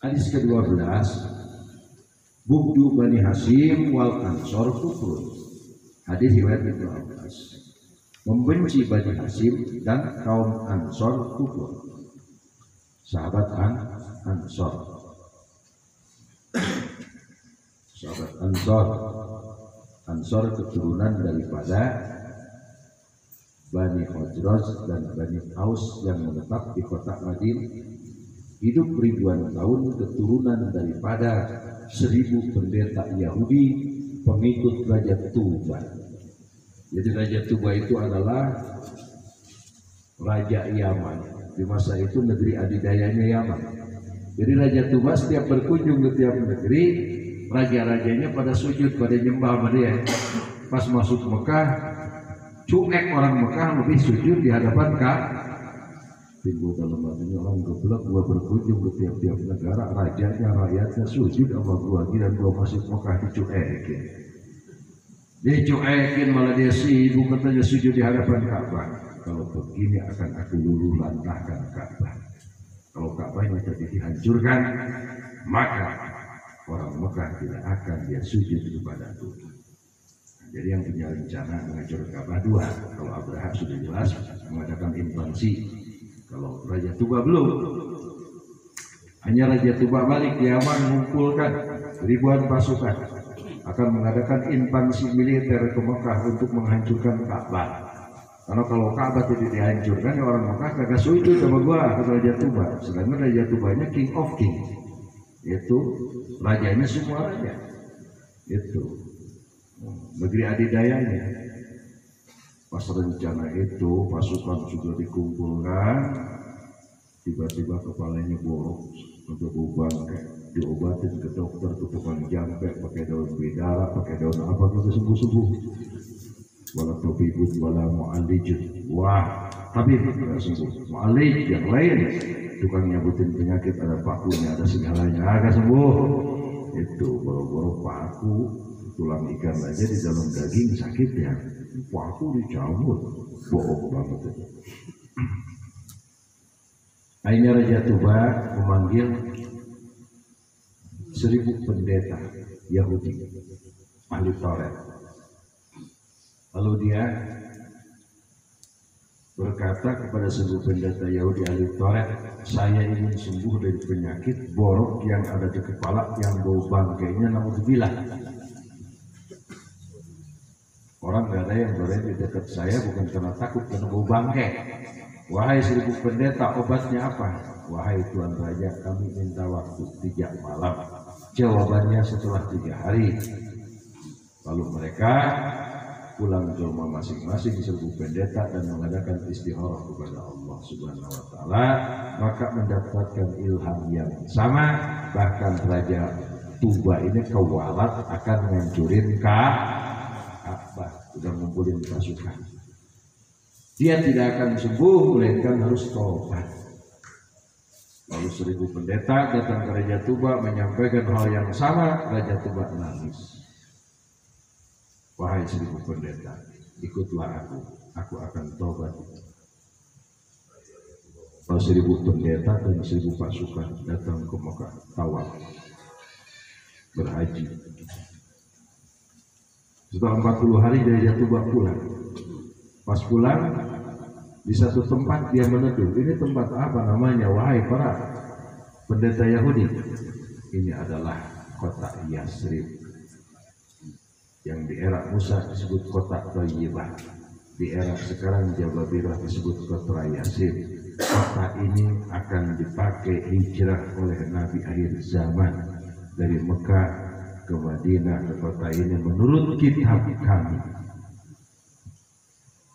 Hadis ke-12, Bugdu Bani Hasyim wal Ansor kufrun. Hadis riwayat Ibnu Abbas. Membenci Bani Hasyim dan kaum Ansor kufur. Sahabat Ansor. Sahabat Ansor keturunan daripada Bani Khazraj dan Bani Aus yang menetap di kota Madinah, hidup ribuan tahun, keturunan daripada 1000 pendeta Yahudi pengikut Raja Tuba. Jadi Raja Tuba itu adalah Raja Yaman. Di masa itu negeri adidayanya Yaman. Jadi Raja Tuba setiap berkunjung ke tiap negeri, raja-rajanya pada sujud, pada nyembah pada dia. Pas masuk Mekah, cuek orang Mekah lebih sujud di hadapan timbul dalam hatinya orang geblek, gua berkunjung ke tiap-tiap negara, rajanya, rakyatnya sujud sama gua, dan gua masih Mekah dicuekin malah dia sibuk katanya sujud di hadapan Ka'bah. Kalau begini akan aku luluh lantahkan Ka'bah. Kalau Ka'bahnya tadi dihancurkan, maka orang Mekah tidak akan dia sujud kepadaku. Jadi yang punya rencana menghancurkan Ka'bah dua. Kalau Abraham sudah jelas mengadakan invasi. Kalau Raja Tuba belum. Hanya Raja Tuba balik di Yaman mengumpulkan ribuan pasukan akan mengadakan invasi militer ke Mekah untuk menghancurkan Ka'bah. Karena kalau Ka'bah tidak dihancurkan, ya orang Mekah kagak sujud sama gua, kata Raja Tuba. Sedangkan Raja Tubanya King of King, yaitu rajanya semua raja, itu negeri adidayanya. Pas rencana itu pasukan sudah dikumpulkan, tiba-tiba kepalanya borok untuk bangkai, diobatin ke dokter, ke tukang jampe, pakai daun bidara, pakai daun apa gitu sembuh-sembuh. Wala tabibun wala mu'alijun. Wah, tapi tidak sembuh. Mu'alij yang lain, tukang nyabutin penyakit, ada pakunya, ada segalanya, agak sembuh. Itu boro-boro paku, tulang ikan aja di dalam daging sakit ya. Paku dicabut, bohong banget itu. Akhirnya Raja Tuba memanggil 1000 pendeta Yahudi ahli Taurat. Lalu dia berkata kepada 1000 pendeta Yahudi ahli Taurat, saya ingin sembuh dari penyakit borok yang ada di kepala, yang bau bangkainya naudzubillah. Orang gak ada yang berada di dekat saya bukan karena takut, karena bau bangkai. Wahai 1000 pendeta, obatnya apa? Wahai Tuan Raja, kami minta waktu 3 malam. Jawabannya setelah 3 hari. Lalu mereka pulang ke rumah masing-masing 1000 pendeta dan mengadakan istikharah kepada Allah Subhanahu wa taala, maka mendapatkan ilham yang sama. Bahkan Raja Tuba ini kewalat akan ngancurin Ka'bah, sudah ngumpulin pasukan. Dia tidak akan sembuh melainkan harus tobat. Lalu 1000 pendeta datang ke Raja Tuba menyampaikan hal yang sama. Raja Tuba nangis. Wahai 1000 pendeta, ikutlah aku akan tobat. Lalu 1000 pendeta dan 1000 pasukan datang ke Mekah tawaf, berhaji. Setelah 40 hari Raja Tuba pulang. Pas pulang di satu tempat dia meneduh, ini tempat apa namanya? Wahai para pendeta Yahudi, ini adalah kota Yasrib, yang di era Musa disebut kota Thayyibah, di era sekarang Jababirah disebut kota Yasrib. Kota ini akan dipakai hijrah oleh Nabi akhir zaman dari Mekah ke Madinah, ke kota ini menurut kitab kami.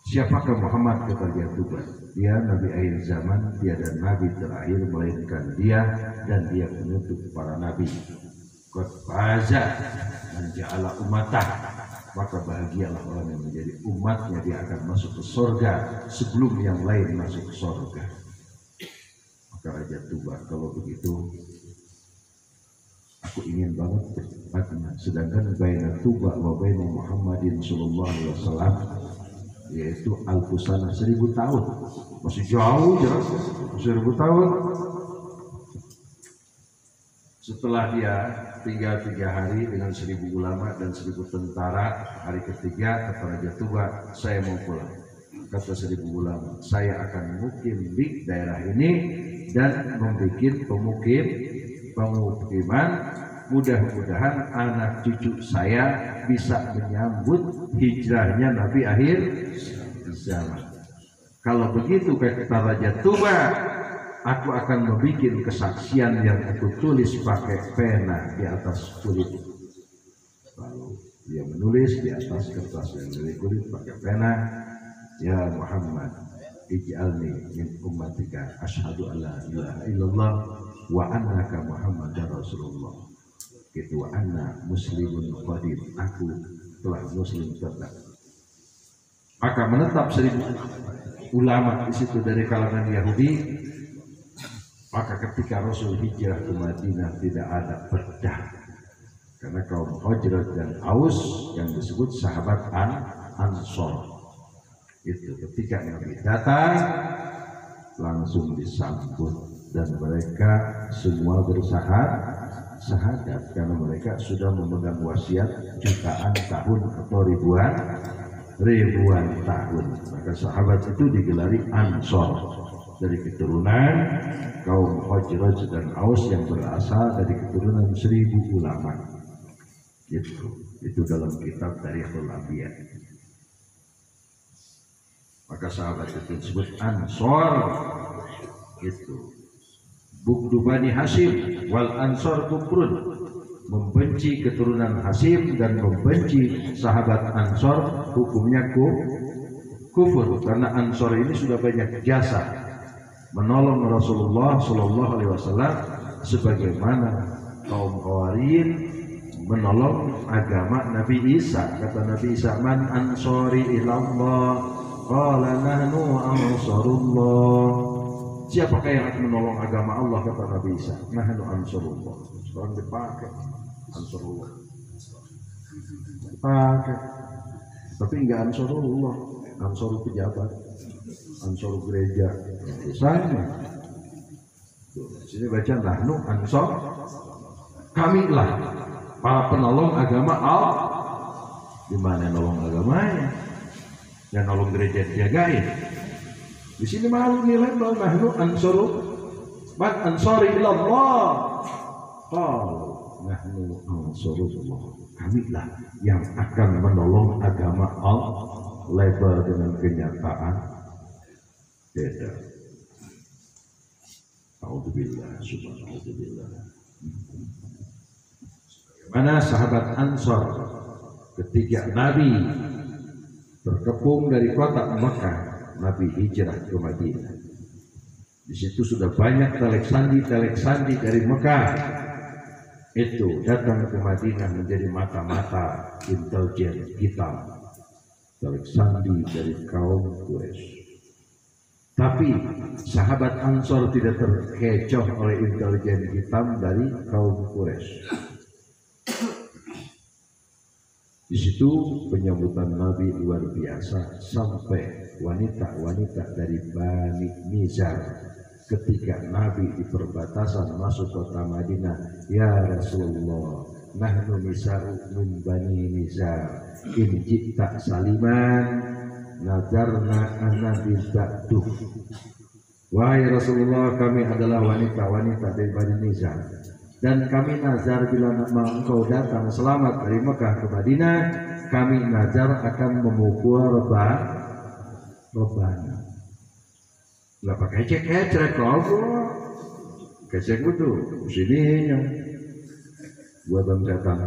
Siapakah Muhammad, kata Raja Tuba? Dia Nabi akhir zaman, tiada nabi terakhir melainkan dia, dan dia penutup para nabi. Qad faza man ja'ala umatah, maka bahagialah orang yang menjadi umatnya, dia akan masuk ke surga sebelum yang lain masuk ke surga. Maka Raja Tuba, kalau begitu aku ingin banget bertepatnya, sedangkan baina Tuba wa baina Muhammadin sallallahu alaihi wasallam yaitu al-Fusana 1000 tahun, masih jauh jelas 1000 tahun. Setelah dia tinggal 3 hari dengan 1000 ulama dan 1000 tentara, hari ketiga kata Raja Tuba, saya mau pulang. Kata 1000 ulama, saya akan mukim di daerah ini dan membuat pemukiman. Mudah-mudahan anak cucu saya bisa menyambut hijrahnya Nabi akhir zaman. Kalau begitu kata Raja Tuba, aku akan membuat kesaksian yang aku tulis pakai pena di atas kulit. Lalu dia menulis di atas kertas yang dari kulit pakai pena, ya Muhammad, ij'alni min ummatika asyhadu alla ilaha illallah wa annaka Muhammadar Rasulullah. Itu wa anna muslimun qadim, aku telah muslim tetap. Maka menetap 1000 ulama di situ dari kalangan Yahudi. Maka ketika Rasul hijrah ke Madinah tidak ada pedang, karena kaum Hajraj dan Aus yang disebut sahabat Ansor itu ketika Nabi datang langsung disambut dan mereka semua bersahadat karena mereka sudah memegang wasiat jutaan tahun atau ribuan tahun. Maka sahabat itu digelari Ansor, dari keturunan kaum Hajraj dan Aus yang berasal dari keturunan 1000 ulama. Itu dalam kitab Tarikhul Anbiya. Maka sahabat itu disebut Ansor. Itu Bugdu Bani Hashim wal Ansor kufrun, membenci keturunan Hashim dan membenci sahabat Ansor hukumnya kufur, karena Ansor ini sudah banyak jasa menolong Rasulullah Shallallahu Alaihi Wasallam, sebagaimana kaum Khawarijin menolong agama Nabi Isa. Kata Nabi Isa, man ansori ilallah, qala nahnu ansarullah. Siapakah yang akan menolong agama Allah? Kata Nabi Isa, nahnu ansarullah. Sekarang dipakai ansarullah, dipakai, tapi enggak ansarullah, ansar pejabat, ansar gereja. Misalnya sini baca nahnu ansar, kamilah para penolong agama Allah. Di mana nolong agamanya? Yang nolong gereja dijagain. Di sini malu nilai bahwa nahnu ansaru man ansari ilallah. Nahnu ansarullah. Kamilah yang akan menolong agama Allah. Label dengan kenyataan beda. A'udzubillah, subhanallah. Mana sahabat Ansor ketika Nabi berkepung dari kota Mekah, Nabi hijrah ke Madinah. Di situ sudah banyak telek sandi dari Mekah itu datang ke Madinah menjadi mata-mata intelijen hitam, telek sandi dari kaum Quraisy. Tapi sahabat Ansor tidak terkecoh oleh intelijen hitam dari kaum Quraisy. Di situ penyambutan Nabi luar biasa, sampai wanita-wanita dari Bani Nizar ketika Nabi di perbatasan masuk kota Madinah, ya Rasulullah, nahnu nisa'u min Bani Nizar, in ji'ta saliman nazarna anna bizatuh. Wahai Rasulullah, kami adalah wanita-wanita dari Bani Nizar, dan kami nazar bila engkau datang selamat dari Mekah ke Madinah, kami nazar akan memukul rebana. Nggak pakai cek kau kecek itu sini yang buatan setan.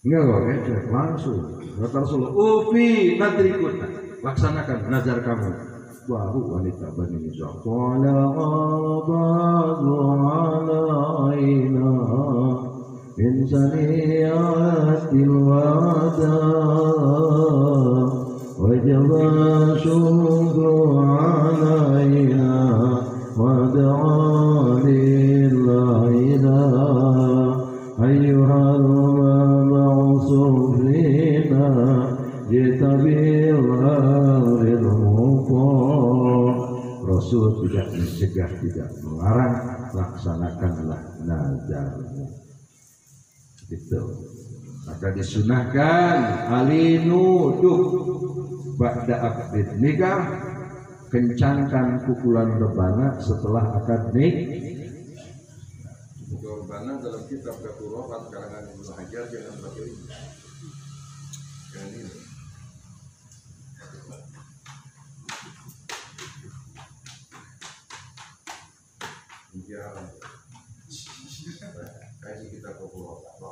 Enggak kok kecek langsung. Kata Rasulullah, ufi nadrikun, laksanakan nazar kamu. Baru wanita Bani Nizar, qala ghadadu alaina min saniyatil wada wajaba syukru alaina wada'a lillaina ayyuhal mab'usufina jitabil Rasul tidak mencegah, tidak melarang, laksanakanlah nazarmu. Itu. Maka disunahkan alinuduk ba'da aqdid nikah, kencangkan pukulan rebana setelah akad nikah. Rebana dalam kitab Qur'an karangan Ibnu Hajar jangan pakai ini. Ya, kayak kita Qur'an apa?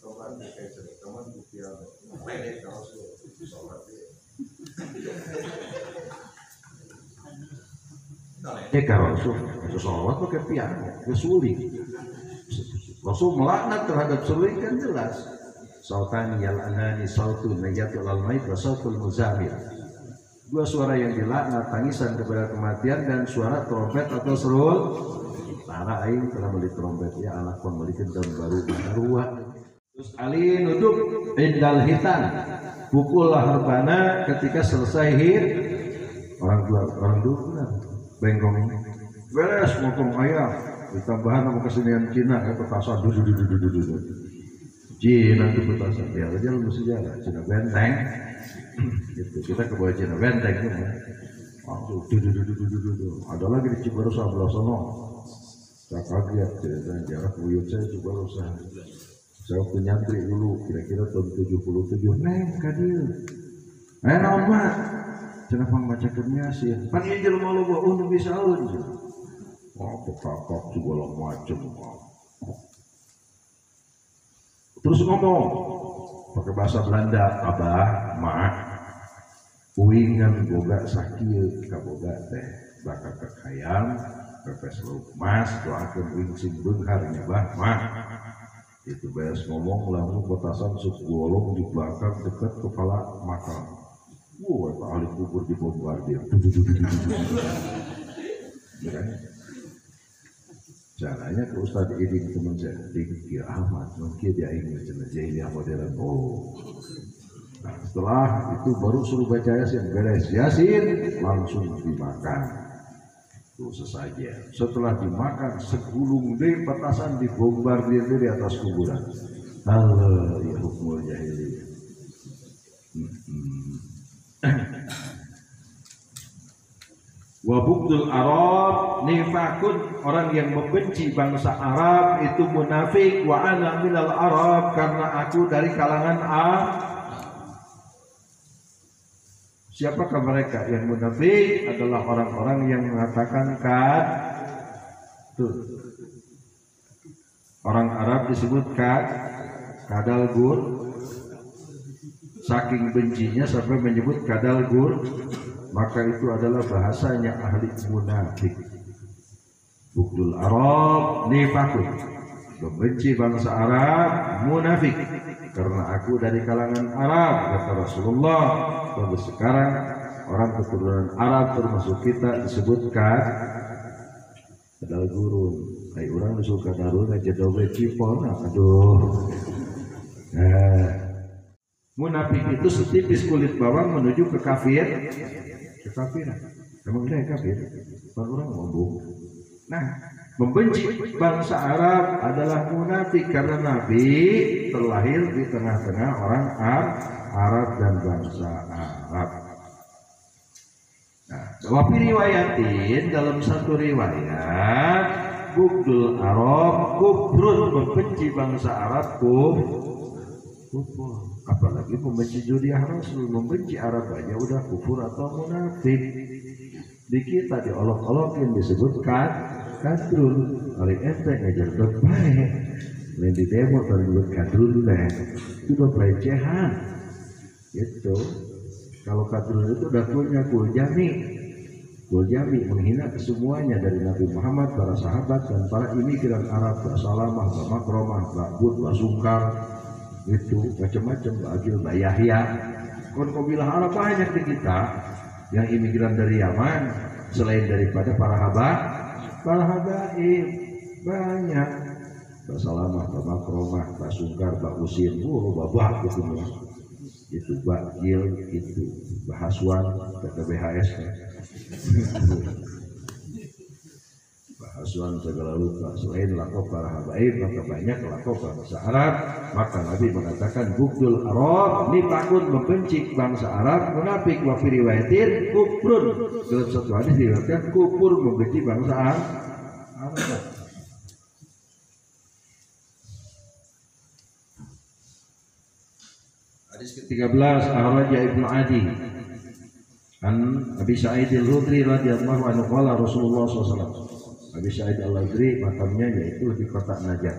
Kawan kayak teman bukti apa? Pendek kalau sholat dia. Kalau sholat pakai piano, kesuling. Rasul melaknat terhadap suling kan jelas. Sautan yal'anani sautun najatul al-maid wa sautul muzamil. Dua suara yang dilaknat, tangisan kepada kematian dan suara trompet atau serul. Tara aing telah beli trompet ya anak pun beli tahun baru ruah. Terus ali nuduk indal hitan. Pukullah rebana ketika selesai hit. Orang dua bengkong beres motong ayam ditambahan sama kesenian Cina ya petasan dudu Cina itu petasan ya aja lu mesti jalan Cina benteng gitu kita ke bawah Cina benteng itu langsung dudu ada lagi di Cibarusah belah sono saya kaget ceritanya jarak buyut saya Cibarusah saya waktu nyantri dulu kira-kira tahun 77 neng kadir naon mah cenah pangmacakeunnya sih pan ieu jelema loba nu bisa aun kakak segala macam terus ngomong pakai bahasa Belanda abah mak uingan boga sakieu kaboga teh bakal kekayaan pepes lauk mas doakeun uing sing beunghar nya bah mak itu beres ngomong langsung petasan segolong di belakang dekat kepala makam. Wah, Pak Ali kubur di bombardir. Caranya ke Ustadz Iding teman saya dikira amat, mungkin dia ingin jahiliyah modern. Oh, nah, setelah itu baru suruh baca Yasin, beres Yasin langsung dimakan. Itu sesaja. Setelah dimakan, segulung deh petasan dibombardir di atas kuburan. Allah ya hukum jahiliyah. Wabuktul Arab nifakun, orang yang membenci bangsa Arab itu munafik. Wa ana minal Arab, karena aku dari kalangan Arab. Siapakah mereka yang munafik? Adalah orang-orang yang mengatakan orang Arab disebut kadal gur. Saking bencinya sampai menyebut kadal gur, maka itu adalah bahasanya ahli munafik. Buktul Arab nifakun, membenci bangsa Arab munafik, karena aku dari kalangan Arab kata Rasulullah. Sampai sekarang orang keturunan Arab termasuk kita disebutkan kadal gurun. Kayak orang suka darun aja dobe cipon, aduh. Munafik itu setipis kulit bawang menuju ke kekafiran. Emang dia kafir? Orang ngomong. Nah, membenci bangsa Arab adalah munafik karena Nabi terlahir di tengah-tengah orang Arab dan bangsa Arab. Nah, wafi riwayatin, dalam satu riwayat, buktul Arab kufrun, membenci bangsa Arab kufur. Apalagi membenci Judiyah Rasul, membenci Arab aja udah kufur atau munafik. Di kita diolok-olokin disebutkan kadrun, oleh ente ngajar terbaik. Lain di demo disebut kadrun leh, itu udah pelecehan. Gitu. Kalau kadrun itu dakulnya kuljami, menghina kesemuanya dari Nabi Muhammad, para sahabat dan para imigran Arab, Mbak Salamah, Mbak Makromah, Mbak Bud, Mbak Sungkar. Itu macam-macam, Mbak Agil, Mbak Yahya. Kabilah Arab banyak di kita yang imigran dari Yaman, selain daripada para habaib banyak. Mbak Salamah, Mbak Makromah, Mbak Sungkar, Mbak Usin, babak itu semua. Itu Mbak Gil, itu Mbak Haswan, PTBHS. Mbak asuhan segala luka. Selain lakop para habaib, maka banyak lakop bangsa Arab. Maka Nabi mengatakan bugdul Arab, nifakun membenci bangsa Arab, munafik wa fi riwayatin kufrun. Dalam satu hadis diriwayatkan kufur membenci bangsa Arab. Hadis ke-13 Ahraja Ibnu Adi an Abi Sa'id al-Khudri radhiyallahu anhu qala Rasulullah SAW. Abi Sa'id al-Khudri makamnya yaitu di kota Najd.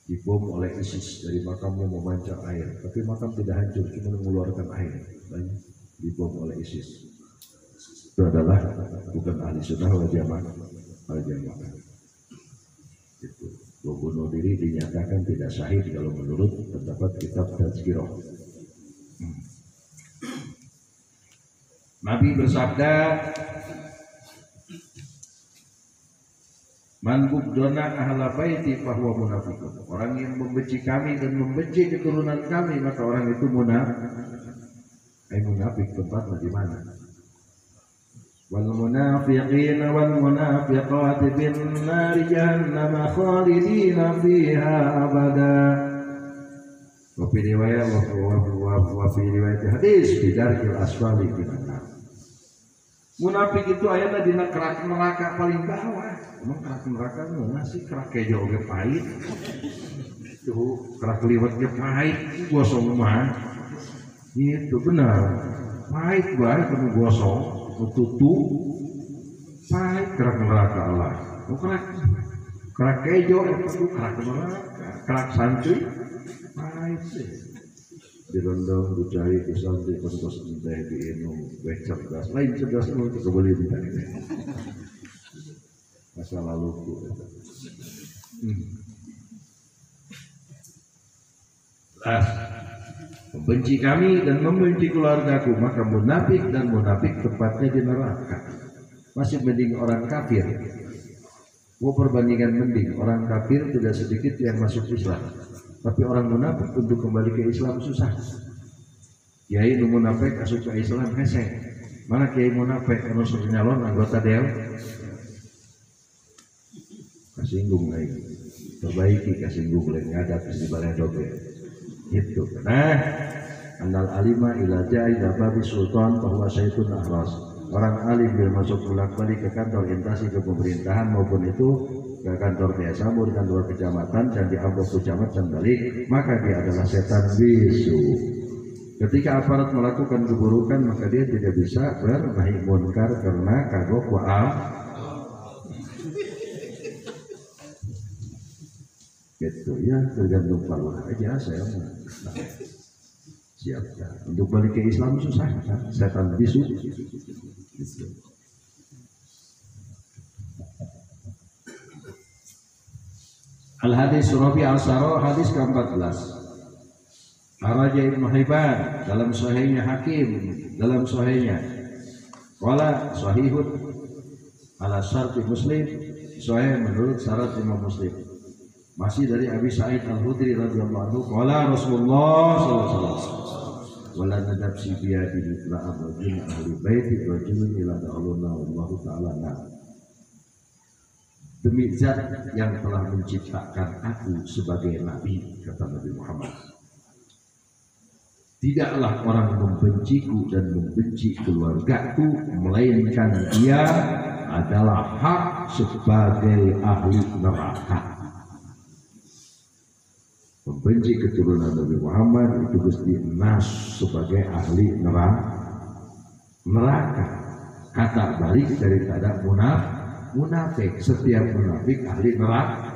Dibom oleh ISIS, dari makamnya memancar air, tapi makam tidak hancur, cuma mengeluarkan air. Dibom oleh ISIS. Itu adalah bukan ahli sunnah wal jamaah. Itu bunuh diri dinyatakan tidak syahid kalau menurut pendapat kitab Tazkirah. Nabi bersabda, man bugdona ahla baiti fahuwa munafiqun. Orang yang membenci kami dan membenci keturunan kami, maka orang itu munafik. Munafik tempatnya di mana? Wal munafiqina wal munafiqati bin nar jahannam khalidina fiha abada. Wa fi riwayat hadis bidarkil asfali minan nar. Munafik itu ayatnya di kerak neraka paling bawah. Emang kerak neraka mana sih? Kerak kejo ge pahit. Itu kerak liwet ge pahit, gosong mah. Itu benar. Pahit bae penuh gosong, tutu. Pahit kerak neraka Allah. Kerak kejo itu kerak neraka, kerak santri pahit sih. Dirondong, dicari, disantri, kontos, entah, diinum, cerdas, lain cerdas itu kebeli dicari. Masa laluku. Membenci kami dan membenci keluargaku, maka munafik dan munafik tempatnya di neraka. Masih mending orang kafir. Mau perbandingan mending orang kafir tidak sedikit yang masuk Islam. Tapi orang munafik untuk kembali ke Islam susah. Kiai nu munafik asup ke Islam hese. Mana kiai munafik anu sok nyalon anggota dewan? Kasinggung lagi. Perbaiki kasinggung lagi ngadap di baledog ya. Gitu. Nah, annal alima ila jaida babi sultan bahwa syaitun ahras. Orang alim bila masuk bolak-balik ke kantor instansi pemerintahan maupun itu ke kantor desa maupun kantor kecamatan dan di amplop kecamatan balik, maka dia adalah setan bisu. Ketika aparat melakukan keburukan, maka dia tidak bisa bernahi munkar karena kagok wa'am. Gitu ya, tergantung parlah aja saya mau. Siap ya. Untuk balik ke Islam susah, setan bisu. Gitu. Al-Hadis Rabi Al-Saro hadis ke-14. Araja Ibnu Hibban dalam sahihnya, Hakim dalam sahihnya. Wala sahihun ala syarti Muslim, sahih menurut syarat Imam Muslim. Masih dari Abi Sa'id Al-Khudri radhiyallahu anhu, qala Rasulullah sallallahu alaihi wasallam, wala nadabsi biyadi mithla abadin ahli baiti rajulun ila da'aluna wallahu ta'ala na. Demi zat yang telah menciptakan aku sebagai nabi, kata Nabi Muhammad, tidaklah orang membenciku dan membenci keluargaku melainkan dia adalah hak sebagai ahli neraka. Membenci keturunan Nabi Muhammad itu mesti nas sebagai ahli neraka. Kata balik daripada munafik. Setiap munafik ahli neraka.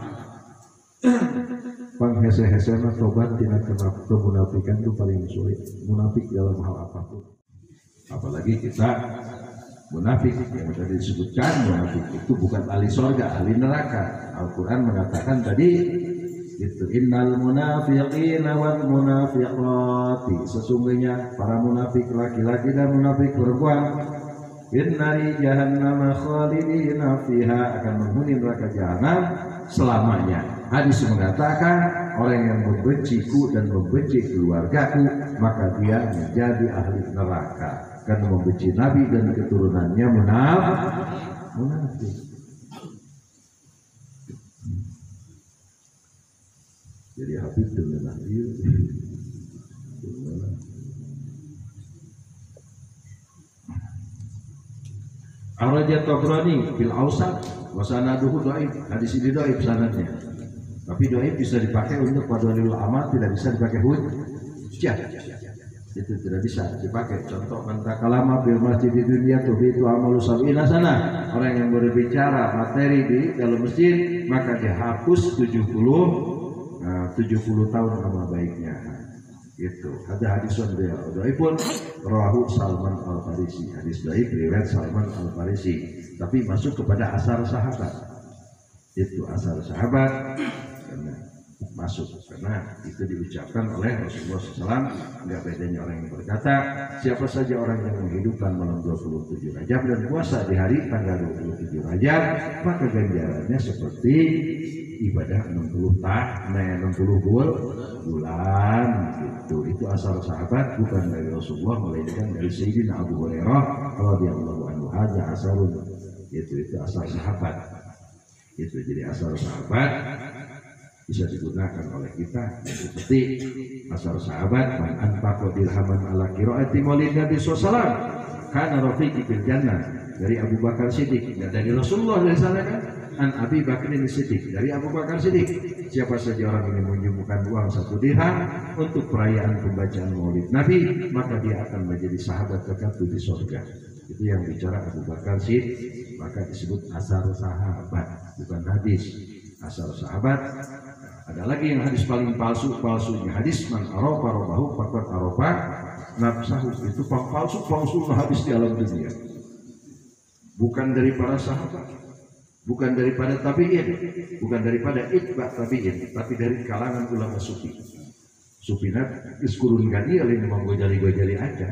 Penghese-hese mah tobat tina kemunafikan itu paling sulit. Munafik dalam hal apapun. Apalagi kita munafik yang tadi disebutkan, munafik itu bukan ahli surga, ahli neraka. Al-Quran mengatakan tadi itu innal munafiqina wal munafiqati, sesungguhnya para munafik laki-laki dan munafik perempuan binnari jahannam khalidina fiha, akan menghuni neraka jahanam selamanya. Hadis mengatakan orang yang membenciku dan membenci keluargaku maka dia menjadi ahli neraka karena membenci Nabi dan keturunannya munafik. jadi habib dengan dia. Arajat Tabrani bil Awsat wa sanaduhu dhaif. Hadis ini dhaif sanadnya. Tapi dhaif bisa dipakai untuk fadlul amal, tidak bisa dipakai hujjah. Itu tidak bisa dipakai. Contoh kalama bil masjid di dunia tuh itu amalu sab'ina sana. Orang yang berbicara materi di dalam masjid maka dihapus 70 tahun amal baiknya. Itu ada hadis pun rawahu Salman Al Farisi, hadis dhaif riwayat Salman Al Farisi, tapi masuk kepada asar sahabat. Itu asar sahabat karena masuk karena itu diucapkan oleh Rasulullah SAW. Enggak bedanya orang yang berkata siapa saja orang yang menghidupkan malam 27 Rajab dan puasa di hari tanggal 27 Rajab maka ganjarannya seperti ibadah 60 bulan gitu. Itu asal sahabat, bukan dari Rasulullah melainkan dari Sayyidina Abu Hurairah radhiyallahu anhu. Hadza asalun, itu asal sahabat. Itu jadi asal sahabat bisa digunakan oleh kita seperti asal sahabat man anfaqa dirhaman ala qiraati maulid Nabi sallallahu kana rafiqi fil jannah, dari Abu Bakar Siddiq, dan dari Rasulullah dari sana kan an Abi Bakar Siddiq, dari Abu Bakar Siddiq, siapa saja orang ini menjumbuhkan uang 1 dirham untuk perayaan pembacaan maulid Nabi maka dia akan menjadi sahabat tertentu di surga. Itu yang bicara Abu Bakar Siddiq, maka disebut asar sahabat, bukan hadis. Asar sahabat. Ada lagi yang hadis paling palsunya hadis man arafa rabbahu faqad arafa nafsahu. Itu palsu hadis di alam dunia, bukan dari para sahabat, bukan daripada tabi'in, bukan daripada itba' tabi'in, tapi dari kalangan ulama sufi. Sufinat iskurun gadi oleh memang gojali aja.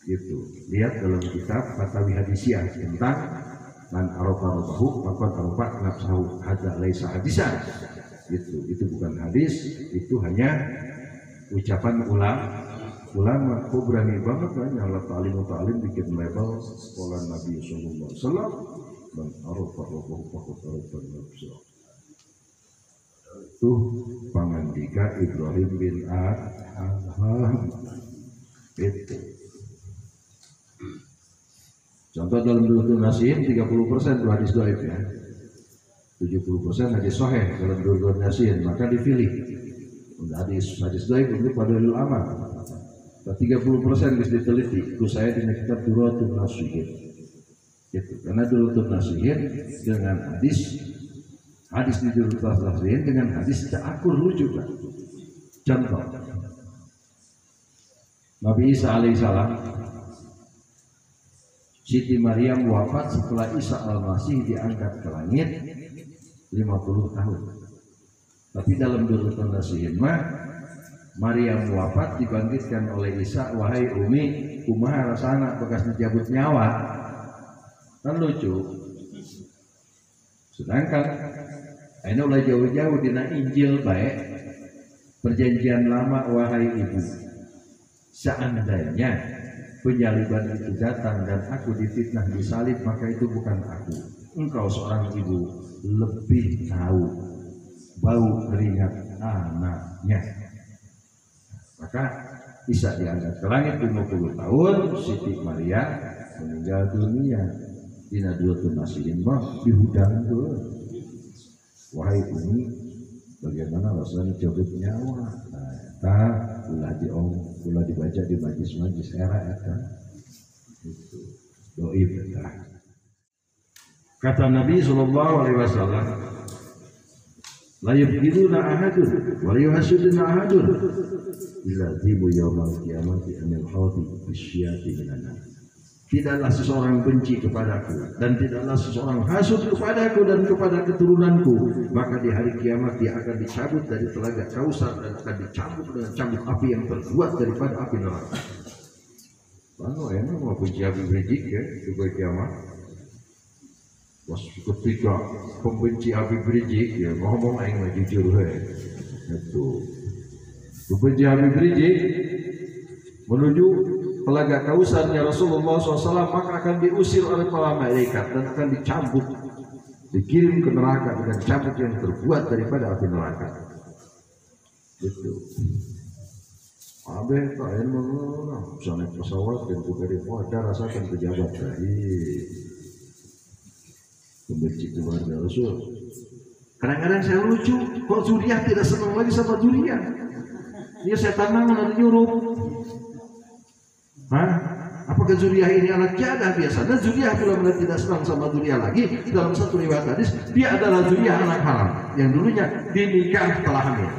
Gitu. Lihat dalam kitab Fatawi Hadisiyah tentang man arafa rabbahu faqad arafa nafsahu, hadza laisa hadisan. Itu bukan hadis, itu hanya ucapan ulama. Kok berani banget kan Allah ta'lim bikin label sekolah Nabi sallallahu alaihi wasallam man arafa rabbahu faqad arafa nafsahu. Itu pangandika Ibrahim bin Adham. Itu contoh dalam Durratun Nasihin 30% itu hadis dhaif ya, 70% hadis sahih dalam Durratun Nasihin, maka dipilih hadis dhaif untuk fadlul amal. 30% bisa diteliti. Itu saya di kitab Durratun Nasihin. Itu karena Durratun Nasihin dengan hadis di Durratun Nasihin dengan hadis ta'akur lucu kan. Contoh Nabi Isa alaihissalam, Siti Maryam wafat setelah Isa al-Masih diangkat ke langit 50 tahun. Tapi dalam Durratun Nasihin Maryam wafat dibangkitkan oleh Isa, wahai Umi, kumaha rasana bekas dicabut nyawa. Kan lucu. Sedangkan ini ulah jauh-jauh dina Injil baik perjanjian lama, wahai ibu, seandainya penyaliban itu datang dan aku difitnah disalib, maka itu bukan aku. Engkau seorang ibu lebih tahu bau keringat anaknya. Maka Isa diangkat ke langit 50 tahun, Siti Maria meninggal dunia. Dina Durratun Nasihin dihudang tuh. Wahai Umi, bagaimana rasanya cabut nyawa? Nah, ulah dibaca di majlis-majlis era eta. Itu dhaif eta. Kata Nabi sallallahu alaihi wasallam, la yubghiduna ahadun wa la yuhasiduna ahadun illa zibu yaumal qiyamati anil hawdi bisyati minan nar. Tidaklah seseorang benci kepadaku dan tidaklah seseorang hasud kepadaku dan kepada keturunanku, maka di hari kiamat dia akan dicabut dari telaga Kausar dan akan dicambuk dengan cambuk api yang terbuat daripada api neraka. Lalu enak mau benci Habib Rizik ya di hari kiamat. Was ketika pembenci Habib Rizik ya ngomong aing mah jujur he. Itu. Pembenci Habib Rizik menuju telaga Kausarnya Rasulullah SAW, maka akan diusir oleh para malaikat dan akan dicambuk, dikirim ke neraka dengan cambuk yang terbuat daripada api neraka. Itu. Abe tak enak lah, bisa naik pesawat dan juga di ada rasakan pejabat tadi. Membenci keluarga Rasul. Kadang-kadang saya lucu, kok Zuriyah tidak senang lagi sama Zuriyah? Dia saya tanam nanti nyuruh. Hah? Apakah Zuriyah ini anak jadah biasanya? Zuriyah bila tidak senang sama Zuriyah lagi, dalam satu riwayat hadis, dia adalah Zuriyah anak haram yang dulunya dinikah telah hamil.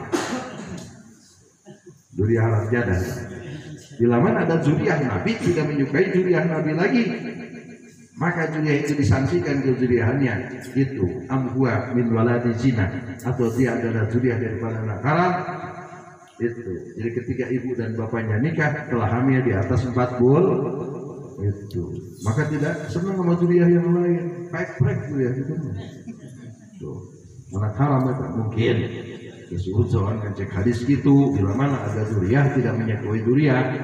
Zuriyah anak jadah. Bila mana ada Zuriyah Nabi tidak menyukai Zuriyah Nabi lagi, maka Zuriyah itu disangsikan ke Zuriyahannya. Itu amhuwa min waladi zina, atau dia adalah Zuriyah daripada anak haram. Itu. Jadi ketika ibu dan bapaknya nikah telah hamil di atas 4 bulan, itu maka tidak senang sama Zuriyah yang lain. Pek-pek Zuriyah itu. Tuh. Anak haram itu mungkin. Kesuhuan ngecek hadis gitu, bila mana ada Zuriyah tidak menyakui Zuriyah,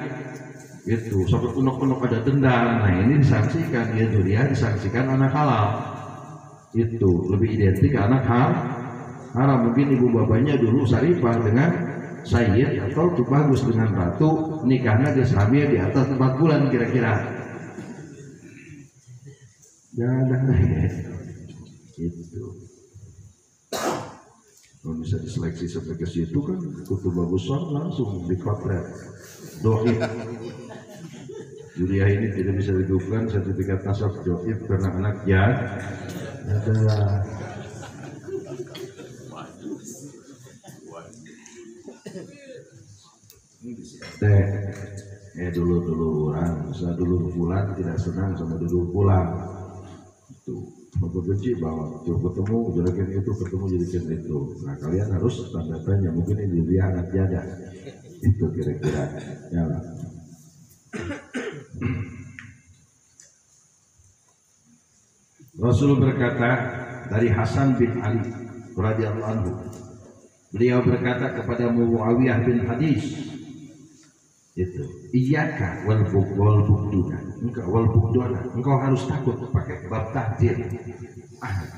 itu sampai unuk-unuk ada dendam. Nah ini disangsikan dia Zuriyah, disangsikan anak halal. Itu lebih identik anak haram. Mungkin ibu bapaknya dulu Sarifah dengan Sayyid atau tuh bagus dengan ratu, nikahnya dia hamil di atas 4 bulan kira-kira. Jangan itu. Kalau bisa diseleksi sampai ke situ kan kutu bagusan langsung dikotret. Doib. Zuriyah ini tidak bisa dihidupkan sertifikat nasab doib karena anak adalah dulu orang, saya dulu pulang tidak senang sama dulu pulang. Itu. Aku benci bahwa ketemu jelekin itu ketemu jelekin itu. Nah kalian harus tanda tanya mungkin ini dia anak jadah. Itu kira-kira. Ya. Rasul berkata dari Hasan bin Ali radhiyallahu anhu. Beliau berkata kepada Muawiyah bin Hadis, itu iyyaka wal bughduna, engkau harus takut pakai bab tahdzir.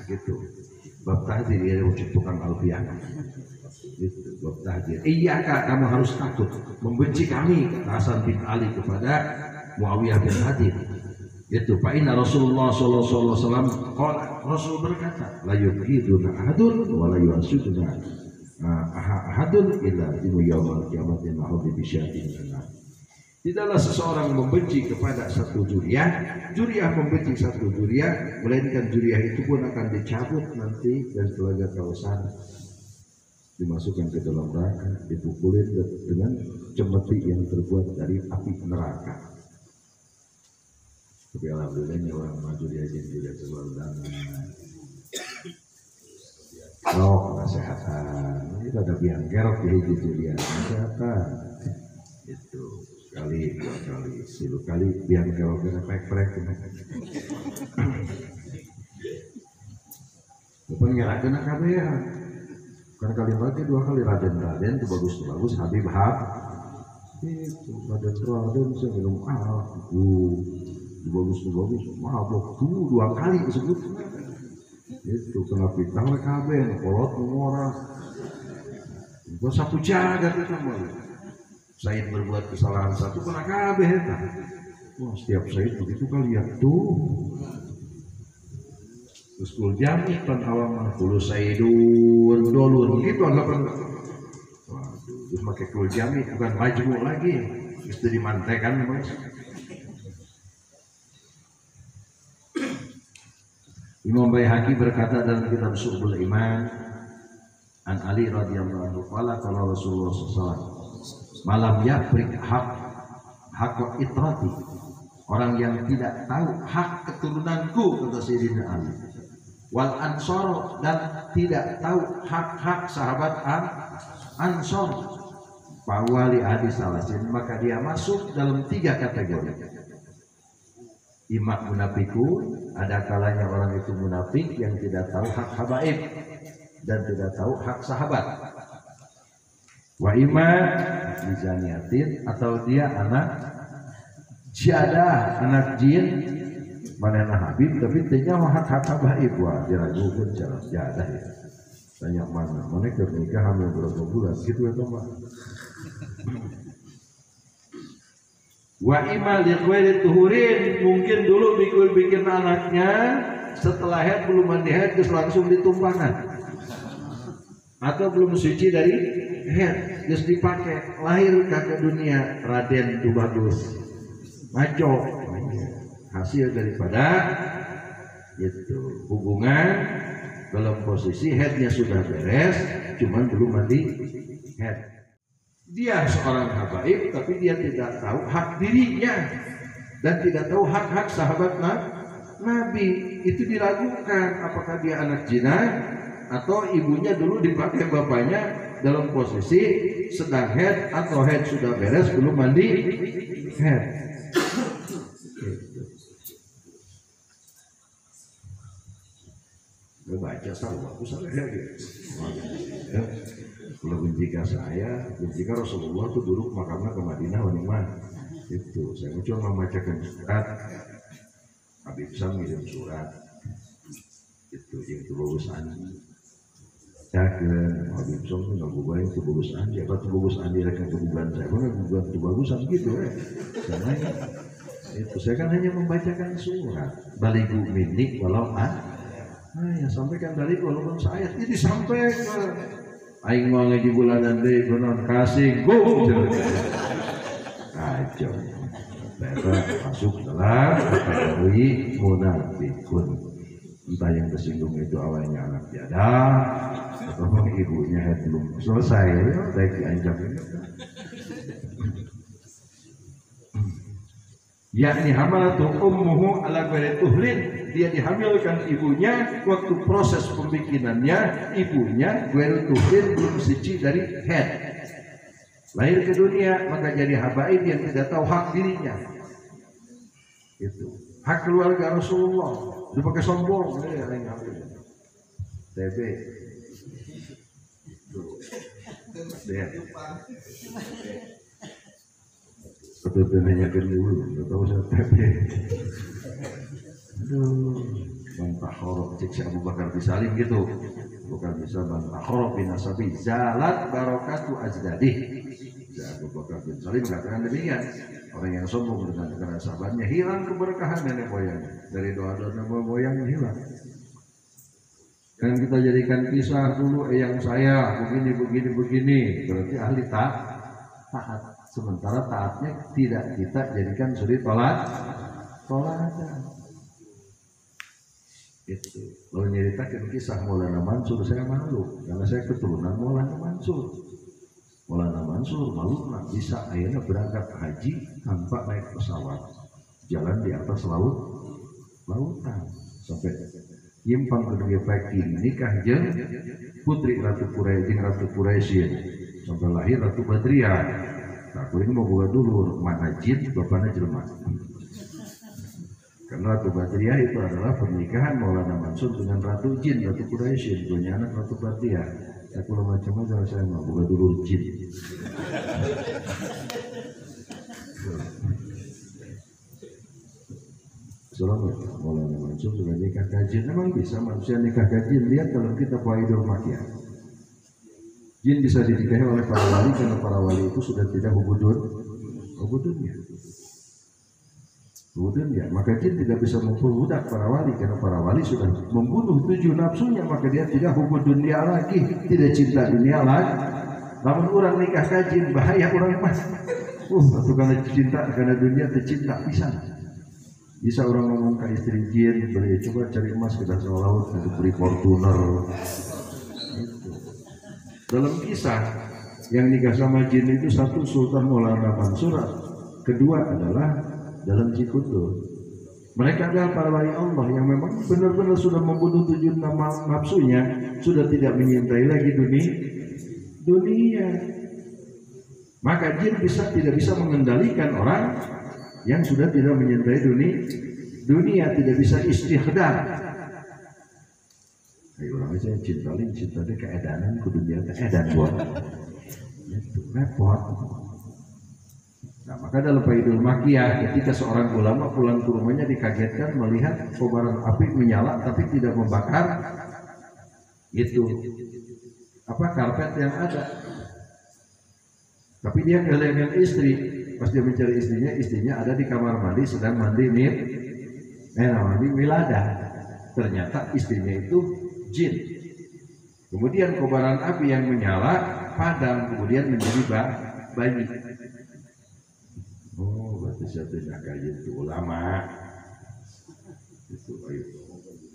Gitu. Bab tahdzir ya wujud tukang alfiah. Gitu, bab tahdzir. Iyyaka, kamu harus takut, membenci kami, kata Hasan bin Ali kepada Muawiyah bin Hadis. Itu fa inna Rasulullah sallallahu alaihi wasallam qala, Rasul berkata, la yuqiduna ahadun wa la yu'asuduna ahadun illa yaumil qiyamati ma'udi bisyatin. Tidaklah seseorang membenci kepada satu Zuriyah membenci satu Zuriyah, melainkan Zuriyah itu pun akan dicabut nanti dan telaga kawasan dimasukkan ke dalam neraka, dipukulin dengan cemeti yang terbuat dari api neraka. Tapi alhamdulillahnya orang maju di aja juga selalu damai. Kesehatan, ini ada biang kerok di hidup dia, kesehatan itu. Kali, 2 kali, 10 kali biar kalau kena prek-prek bukan nggak kena kabeh kan kalimatnya 2 kali Raden itu bagus Habib itu Raden saya minum bagus mabok 2 kali disebut itu kena pitang kabeh kolot ngorah gua sapu jagat itu mah. Said berbuat kesalahan satu kena kabeh eta. Wah, setiap Said begitu kali ya tuh. Terus kul jami pan awam kulu Saidun dolun gitu anggapan. Waduh, terus pakai kul jami bukan majmu lagi. Itu dimantekan Mas. Imam Baihaqi berkata dalam kitab Syu'bul Iman an Ali radhiyallahu anhu qala qala Rasulullah sallallahu alaihi wasallam malam yafrik hak itrati, orang yang tidak tahu hak keturunanku, kata Sayyidina Ali, wal ansor, dan tidak tahu hak sahabat ansor, fawali hadis alasin, maka dia masuk dalam 3 kategori. Imak munafikun, ada kalanya orang itu munafik yang tidak tahu hak habaib dan tidak tahu hak sahabat. Wa iman bizaniatin, atau dia anak jadah, anak jin manehna habib tapi tanya hak habaib, wah diragukeun cara jadah ya. Tanya mana nikah hamil berapa bulan gitu ya Pak. Wa ima liqwaili tuhurin, mungkin dulu bikin anaknya setelah head belum mandi head terus langsung ditumpahkan, atau belum suci dari head terus dipakai, lahir ke dunia Raden itu bagus maco, hasil daripada itu hubungan dalam posisi headnya sudah beres cuman belum mandi head. Dia seorang habaib tapi dia tidak tahu hak dirinya dan tidak tahu hak-hak sahabat Nabi. Itu diragukan apakah dia anak zina atau ibunya dulu dipakai bapaknya dalam posisi sedang head atau head sudah beres belum mandi head. Baca salah aku salah ya. Kalau jika Rasulullah itu dulu makamnya ke Madinah wanimah itu saya cuma membacakan surat Habib Sam ngirim surat itu yang itu bagus andi caken Habib Sam itu nggak bubain itu bagus andi apa itu bagus andi rekan kebubuhan saya mana kebubuhan itu bagusan gitu karena itu saya kan hanya membacakan surat baligu minik walau ya sampaikan dari walaupun saya ini sampai ke aing mau ngaji bulanan deui kunaon kasih go kacau masuk dalam kategori munafikun, entah yang tersinggung itu awalnya anak tiada atau ibunya belum selesai baik diancam yakni hamalatu ummuhu ala ghairi tuhlin, dia dihamilkan ibunya waktu proses pembikinannya ibunya ghairi tuhlin belum suci dari head, lahir ke dunia maka jadi habaib yang tidak tahu hak dirinya. Itu hak keluarga Rasulullah dipakai sombong ya yang ngambil TB itu lihat betul nanyakan dulu nggak tahu saya TB bantah horok cek si Abu Bakar Bisalim gitu bukan bisa bantah horok binasabi zalat barokatu ajdadih. Abu Bakar bin Salim mengatakan demikian, orang yang sombong dengan sahabatnya hilang keberkahan nenek moyang, dari doa-doa nenek moyang hilang. Dan kita jadikan kisah dulu yang saya begini berarti ahli taat, sementara taatnya tidak kita jadikan suri toladan. Itu lalu nyeritakan kisah Maulana Mansur, saya malu karena saya keturunan Maulana Mansur. Maulana Mansur malu nak bisa akhirnya berangkat haji tanpa naik pesawat, jalan di atas lautan sampai nyimpang ke dunia Pekin, nikah jeung putri Ratu Quraisy sampai lahir Ratu Badriah. Nah, kuring mau buka dulu mana jin bapaknya jelema. Karena Ratu Badriah itu adalah pernikahan Maulana Mansur dengan Ratu Jin, Ratu Quraisy, punya anak Ratu Badriah. Aku lo macam-macam saya mau buka dulu jin. Selamat Maulana Mansur sudah nikah kajin. Memang bisa manusia nikah kajin. Lihat kalau kita Idul Makkiyah, jin bisa dinikahi oleh para wali karena para wali itu sudah tidak hubudunnya. Ya, maka jin tidak bisa memperbudak para wali karena para wali sudah membunuh 7 nafsunya, maka dia tidak hubud dunia lagi, tidak cinta dunia lagi. Namun orang nikah kajin bahaya orang mas. Atau karena cinta karena dunia tercinta bisa orang ngomong ke istri jin, beli coba cari emas ke dasar laut untuk beli Fortuner. Itu. Dalam kisah yang nikah sama jin itu satu Sultan Maulana Mansur, kedua adalah dalam Cikutur. Mereka adalah para wali Allah yang memang benar-benar sudah membunuh 7 nafsunya, sudah tidak menyintai lagi dunia. Maka jin tidak bisa mengendalikan orang yang sudah tidak menyintai dunia, tidak bisa istighdam. Ayo orang saya cinta dia keedanan ke dunia keedan buat. Itu repot. Nah, maka dalam Idul Makkiyah ketika seorang ulama pulang ke rumahnya dikagetkan melihat kobaran api menyala tapi tidak membakar Gitu. Apa karpet yang ada. Tapi dia kehilangan istri. Pas dia mencari istrinya ada di kamar mandi sedang mandi milada. Ternyata istrinya itu jin. Kemudian kobaran api yang menyala padam, kemudian menjadi bayi. Oh, berarti saya tidak kayak itu ulama. Itu ayo.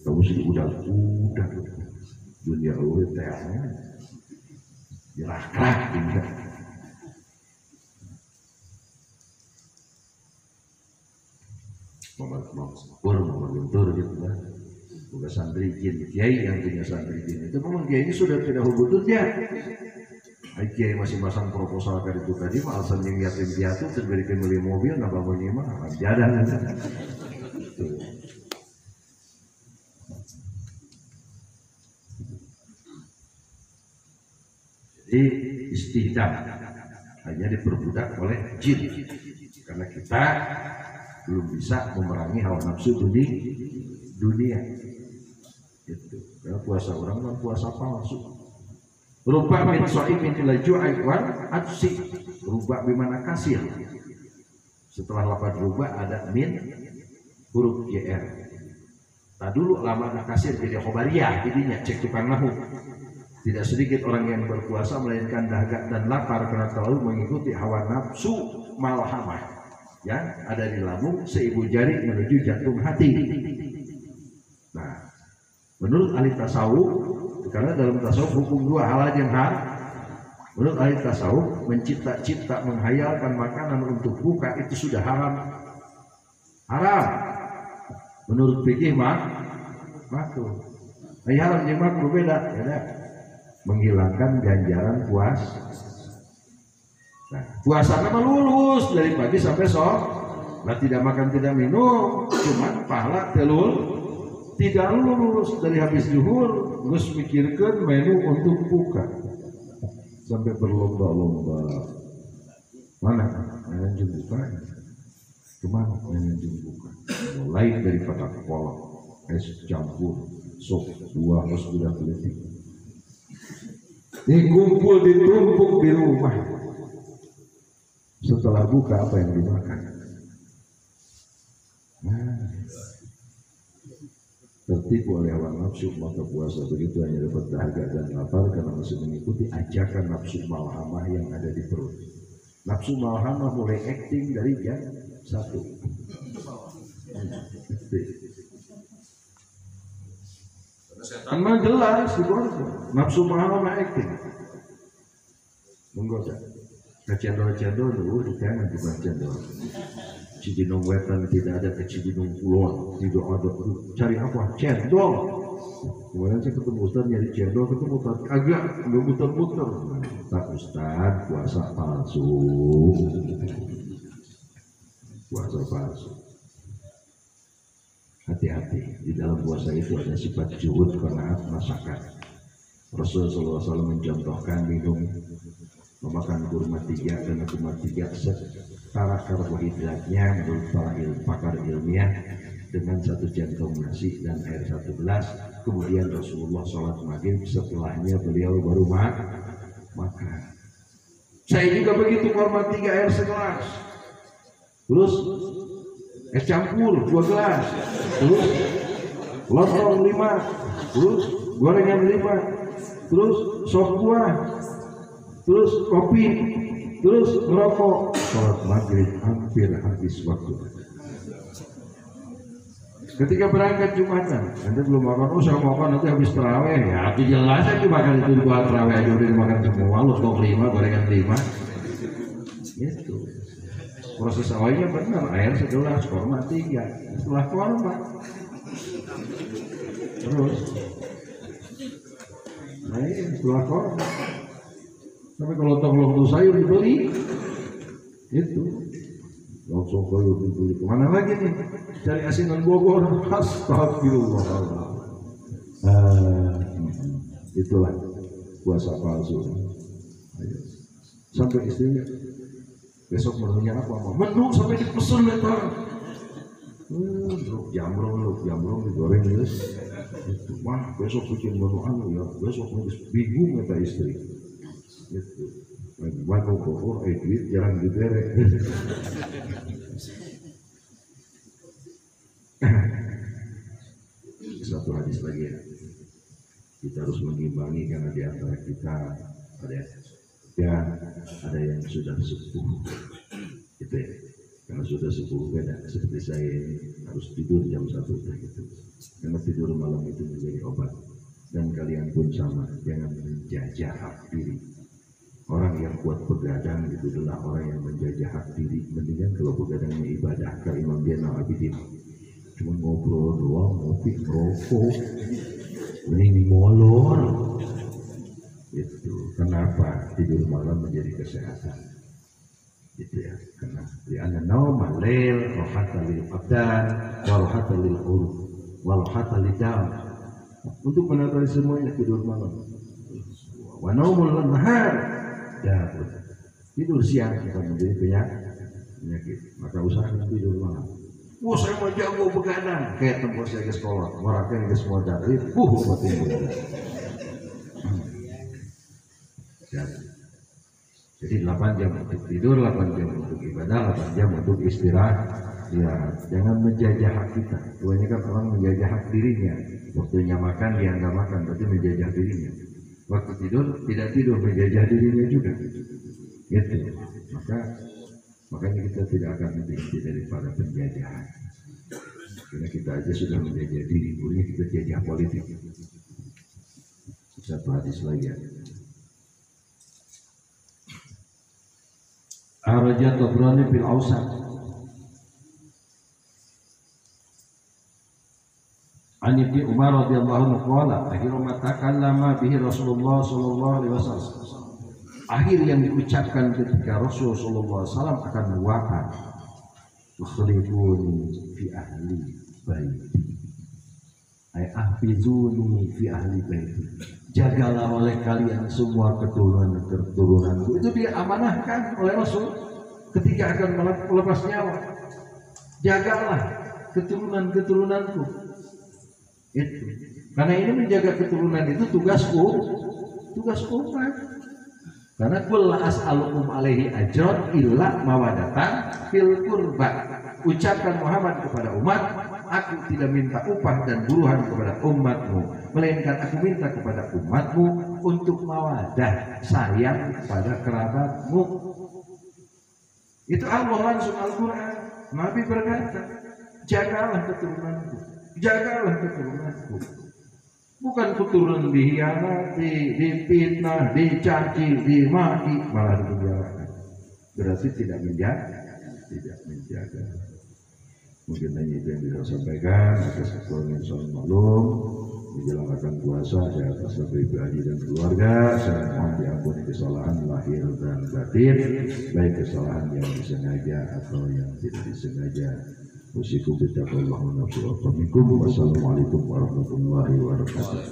Kamu sih udah dunia udah tehnya. Jerak-jerak tinggal. Mau lentur gitu lah. Bukan santri jin, kiai yang punya santri jin itu memang kiai ini sudah tidak hubungan dia. Kiai masih masang proposal dari itu tadi, alasan yang yatim piatu terberikan beli mobil, nggak bangun mah, jalan. Jadi istihdam hanya diperbudak oleh jin, karena kita belum bisa memerangi hawa nafsu dunia. Itu karena puasa orang kan puasa palsu. Ruba min shaimin ila ju'i wal atsi. Ruba bimana kasir. Setelah lafaz ruba ada min huruf jr. Nah dulu lama kasir jadi khobariyah, jadinya cek tukang nahu. Tidak sedikit orang yang berpuasa melainkan dahaga dan lapar karena terlalu mengikuti hawa nafsu malhamah yang ada di lambung seibu jari menuju jantung hati. Nah, menurut ahli tasawuf, karena dalam tasawuf hukum dua hal yang menurut ahli tasawuf mencipta-cipta menghayalkan makanan untuk buka itu sudah haram. Menurut fikih makruh. Haram jeung makruh beda. Menghilangkan ganjaran puasa. Nah, puasa nama lulus dari pagi sampai sore. Nah, tidak makan tidak minum, cuma pahala tidak lulus dari habis zuhur, terus mikirkan menu untuk buka sampai berlomba-lomba. Mana manajemen buka? Kemana manajemen buka? Mulai daripada kolak, es campur, sop, buah, harus sudah kelihatan. Dikumpul ditumpuk di rumah. Setelah buka apa yang dimakan? Tertipu oleh hawa nafsu, maka puasa begitu hanya dapat dahaga dan lapar karena masih mengikuti ajakan nafsu malhamah yang ada di perut. Nafsu malhamah mulai acting dari jam 1. Karena jelas di nafsu malhamah acting menggoda. Kecendol-cendol dulu jangan bukan cendol. Cibinong wetan tidak ada, ke Cibinong kulon tidak ada. Cari apa? Cendol. Kemudian saya ketemu Ustaz nyari cendol, ketemu Ustaz agak nggak muter-muter. Tak Ustaz puasa palsu. Puasa palsu. Hati-hati, di dalam puasa itu ada sifat juhud, qanaat, masakan. Rasulullah SAW mencontohkan minum, memakan kurma 3 dan kurma 3 setara karbohidratnya menurut para pakar ilmiah dengan 1 jantung nasi dan air 1 gelas. Kemudian Rasulullah sholat maghrib, setelahnya beliau baru makan. Saya juga begitu, kurma 3 air segelas, terus es campur 2 gelas, terus lontong 5, terus gorengan 5, terus sop buah, terus kopi, terus merokok. Sholat maghrib hampir habis waktu. Ketika berangkat Jumatan, Anda belum makan, oh saya mau makan nanti habis terawih. Ya, itu jelas aja makan itu buat terawih aja udah dimakan semua, lontong 5, gorengan 5. Itu proses awalnya benar, air segelas, kurma 3, setelah kurma terus setelah kurma sampai kalau lontong sayur dibeli, itu lontong sayur dibeli. Kemana lagi nih? Cari asinan Bogor. Astagfirullah. Itulah puasa palsu. Sampai istrinya besok menunya apa? Menu sampai dipesan letar. Jamrong digoreng ya. Itu wah besok bikin menu anu ya, besok bingung kata istri. Gitu. Gimana kok duit jarang diberek. Satu hadis lagi ya. Kita harus mengimbangi karena di antara kita ada yang sudah sepuh. Gitu ya. Karena sudah sepuh beda seperti saya harus tidur jam 1 gitu. Karena tidur malam itu menjadi obat. Dan kalian pun sama, jangan menjajah hak diri. Orang yang kuat begadang itu adalah orang yang menjajah hak diri. Mendingan kalau begadangnya ibadah ke Imam Zainal Abidin. Cuma ngobrol doang, ngopi, ngerokok, ini molor. Itu kenapa tidur malam menjadi kesehatan? Gitu ya, karena li'anna nauma lail rahatan lil abdan wa rahatan lil qulub wa rahatan lid dam. Untuk menatasi semuanya tidur malam. Wa naumul nahar da'ud. Tidur siang akan menjadi penyakit. Maka usahakan tidur malam. Wah, saya mau jago begadang kayak tempat saya ke sekolah, orang ke semua dari tidur. Jadi 8 jam untuk tidur, 8 jam untuk ibadah, 8 jam untuk istirahat. Ya, jangan menjajah hak kita. Kebanyakan orang menjajah hak dirinya. Waktunya makan, dia nggak makan, berarti menjajah dirinya. Waktu tidur, tidak tidur, menjajah dirinya juga. Gitu. Makanya kita tidak akan menjadi daripada penjajahan. Karena kita aja sudah menjajah diri, kemudian kita jajah politik. Satu hadis lagi ya. Araja Tabrani fil Awsat An Ibnu Umar radhiyallahu anhu qala akhiru ma takallama bihi Rasulullah sallallahu alaihi wasallam. Akhir yang diucapkan ketika Rasul sallallahu alaihi wasallam akan wafat. Tukhlifuni fi ahli baiti. Ay ahfizuni fi ahli baiti. Jagalah oleh kalian semua keturunanku. Itu diamanahkan oleh Rasul ketika akan melepas nyawa. Jagalah keturunanku. Itu. Karena ini menjaga keturunan itu tugas umat. Karena qul as'alukum alaihi ajran illa mawadatan fil qurba. Ucapkan Muhammad kepada umat, aku tidak minta upah dan buruhan kepada umatmu, melainkan aku minta kepada umatmu untuk mawadah, sayang kepada kerabatmu. Itu Allah langsung Al-Quran. Nabi berkata, jagalah keturunanku, jagalah keturunanku. Bukan keturunan dihianati, difitnah, dicaci, dimaki, malah dipenjarakan. Berarti tidak menjaga. Mungkin hanya itu yang bisa sampaikan atas keperluan soal maklum menjelang akan puasa. Saya atas pribadi dan keluarga saya mohon diampuni kesalahan lahir dan batin, baik kesalahan yang disengaja atau yang tidak disengaja. Usikum bittaqwallahi wa minkum. Wassalamualaikum warahmatullahi wabarakatuh.